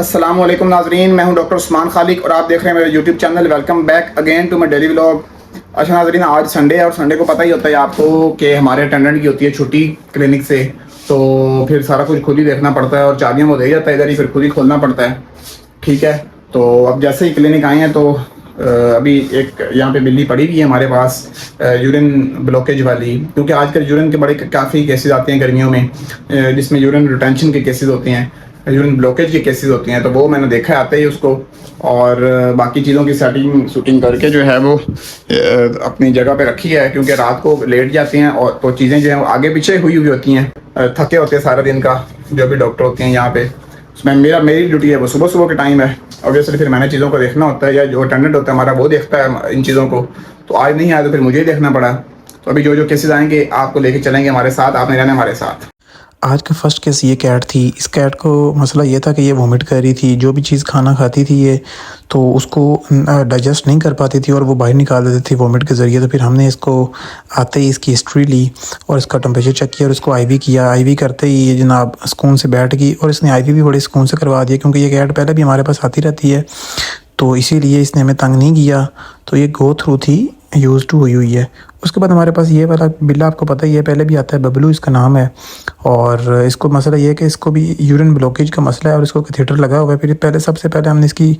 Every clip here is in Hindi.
अस्सलामुअलैकुम नाजरीन, मैं हूं डॉक्टर उस्मान खालिक और आप देख रहे हैं मेरे YouTube channel. Welcome back again to my daily vlog. अच्छा नाजरीन, आज संडे है और संडे को पता ही होता है आपको कि हमारे अटेंडेंट की होती है छुट्टी क्लिनिक से, तो फिर सारा कुछ खुद ही देखना पड़ता है और चाबियाँ वो दे जाता है इधर ही, फिर खुद ही खोलना पड़ता है। ठीक है, तो अब जैसे ही क्लिनिक आए हैं तो अभी एक यहाँ पे बिल्ली पड़ी हुई है हमारे पास, यूरिन ब्लॉकेज वाली, क्योंकि आजकल यूरिन के बड़े काफ़ी केसेस आते हैं गर्मियों में, जिसमें यूरिन रिटेंशन के केसेस होते हैं, यूरिन ब्लॉकेज के केसेस होते हैं। तो वो मैंने देखा है आते ही उसको, और बाकी चीज़ों की सेटिंग शूटिंग करके जो है वो अपनी जगह पे रखी है, क्योंकि रात को लेट जाते हैं और तो चीज़ें जो हैं आगे पीछे हुई हुई होती हैं, थके होते हैं सारा दिन का, जो भी डॉक्टर होते हैं यहाँ पे। उसमें मेरी ड्यूटी है वो सुबह सुबह के टाइम है, ऑब्वियसली फिर मैंने चीज़ों को देखना होता है, या जो अटेंडेंट होता है हमारा वो देखता है इन चीज़ों को। तो आज नहीं आया तो फिर मुझे ही देखना पड़ा। तो अभी जो जो केसेस आएंगे आपको लेके चलेंगे हमारे साथ, आपने रहना हमारे साथ। आज का फर्स्ट केस ये कैट थी। इस कैट को मसला ये था कि ये वॉमिट कर रही थी, जो भी चीज़ खाना खाती थी ये तो उसको डाइजेस्ट नहीं कर पाती थी और वो बाहर निकाल देती थी वॉमिट के ज़रिए। तो फिर हमने इसको आते ही इसकी हिस्ट्री ली और इसका टेम्परेचर चेक किया और इसको आईवी किया। आईवी करते ही ये जनाब सुकून से बैठ गई और इसने आईवी भी बड़े सुकून से करवा दिया, क्योंकि ये कैट पहले भी हमारे पास आती रहती है, तो इसीलिए इसने हमें तंग नहीं किया। तो ये गो थ्रू थी, यूज़ टू हुई है। उसके बाद हमारे पास ये वाला बिल्ला आपको पता ही है, पहले भी आता है, बबलू इसका नाम है। और इसको मसला ये है कि इसको भी यूरिन ब्लॉकेज का मसला है और इसको कैथेटर लगा हुआ है। फिर सबसे पहले हमने इसकी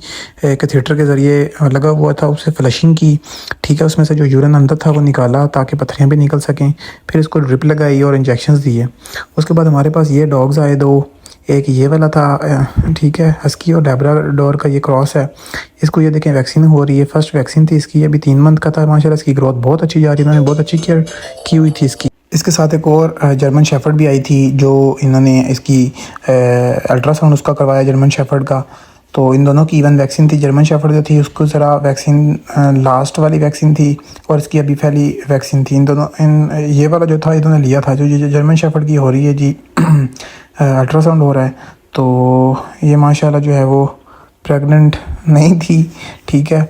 कैथेटर के ज़रिए लगा हुआ था उससे फ्लशिंग की, ठीक है, उसमें से जो यूरिन अंदर था वो निकाला ताकि पत्थरियाँ भी निकल सकें। फिर इसको ड्रिप लगाई और इंजेक्शंस दिए। उसके बाद हमारे पास ये डॉग्स आए दो, एक ये वाला था, ठीक है, हस्की और लैब्राडोर का ये क्रॉस है। इसको ये देखें वैक्सीन हो रही है, फर्स्ट वैक्सीन थी इसकी, अभी 3 मंथ का था। माशाल्लाह इसकी ग्रोथ बहुत अच्छी जा रही है, इन्होंने बहुत अच्छी केयर की हुई थी इसकी। इसके साथ एक और जर्मन शेफर्ड भी आई थी, जो इन्होंने इसकी अल्ट्रासाउंड उसका करवाया जर्मन शेफर्ड का। तो इन दोनों की इवन वैक्सीन थी। जर्मन शेफर्ड जो थी उसको ज़रा वैक्सीन लास्ट वाली वैक्सीन थी और इसकी अभी पहली वैक्सीन थी। ये वाला जो था इन्होंने लिया था, जो जर्मन शेफर्ड की हो रही है जी अल्ट्रासाउंड हो रहा है। तो ये माशाल्लाह जो है वो प्रेग्नेंट नहीं थी, ठीक है।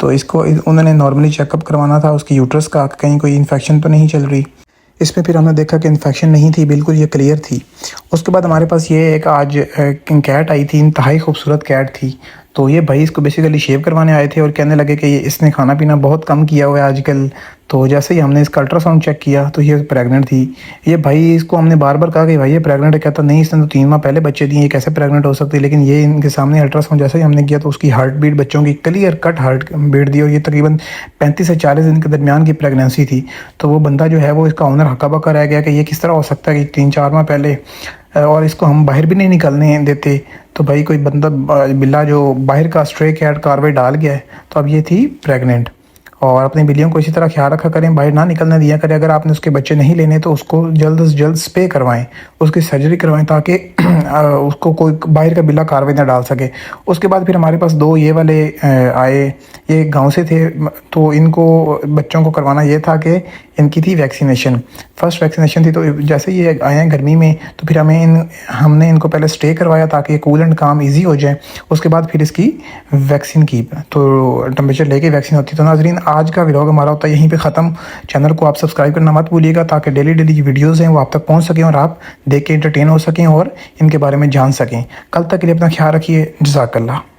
तो इसको उन्होंने नॉर्मली चेकअप करवाना था उसकी यूट्रस का, कहीं कोई इन्फेक्शन तो नहीं चल रही। इसमें फिर हमने देखा कि इन्फेक्शन नहीं थी, बिल्कुल ये क्लियर थी। उसके बाद हमारे पास ये एक आज कैट आई थी, इंतहाई खूबसूरत कैट थी। तो ये भाई इसको बेसिकली शेव करवाने आए थे और कहने लगे कि ये इसने खाना पीना बहुत कम किया हुआ है आजकल। तो जैसे ही हमने इसका अल्ट्रासाउंड चेक किया तो ये प्रेग्नेंट थी। ये भाई इसको हमने बार बार कहा कि भाई ये प्रेग्नेंट है, कहता नहीं इसने तो 3 माह पहले बच्चे दिए, ये कैसे प्रेग्नेंट हो सकती है। लेकिन ये इनके सामने अल्ट्रासाउंड जैसे ही हमने किया तो उसकी हार्ट बीट बच्चों की क्लियर कट हार्ट बीट दी और ये तकरीबन 35 से 40 दिन के दरमियान की प्रेगनेंसी थी। तो वो बंदा जो है वो इसका ऑनर हक्का बक्का रह गया कि ये किस तरह हो सकता है कि 3-4 माह पहले, और इसको हम बाहर भी नहीं निकलने देते। तो भाई कोई बंदा बिल्ला जो बाहर का स्ट्रे कैट कार्रवाई डाल गया है, तो अब ये थी प्रेग्नेंट। और अपनी बिल्लियों को इसी तरह ख्याल रखा करें, बाहर ना निकलने दिया करें। अगर आपने उसके बच्चे नहीं लेने तो उसको जल्द से जल्द स्प्रे करवाएं, उसकी सर्जरी करवाएं, ताकि उसको कोई बाहर का बिल्ला कार्रवाई ना डाल सके। उसके बाद फिर हमारे पास 2 ये वाले आए, ये गांव से थे। तो इनको बच्चों को करवाना ये था कि इनकी थी वैक्सीनेशन, फर्स्ट वैक्सीनेशन थी। तो जैसे ये आए हैं गर्मी में तो फिर हमने इनको पहले स्टे करवाया ताकि ये कूल एंड काम ईजी हो जाए। उसके बाद फिर इसकी वैक्सीन की, तो टेम्परेचर लेके वैक्सीन होती। तो नाजरीन आज का व्लॉग हमारा होता है यहीं पे ख़त्म। चैनल को आप सब्सक्राइब करना मत भूलिएगा ताकि डेली जो वीडियोज़ हैं वो आप तक पहुँच सकें और आप देख के एंटरटेन हो सकें और इनके बारे में जान सकें। कल तक के लिए अपना ख्याल रखिए। जज़ाकल्लाह।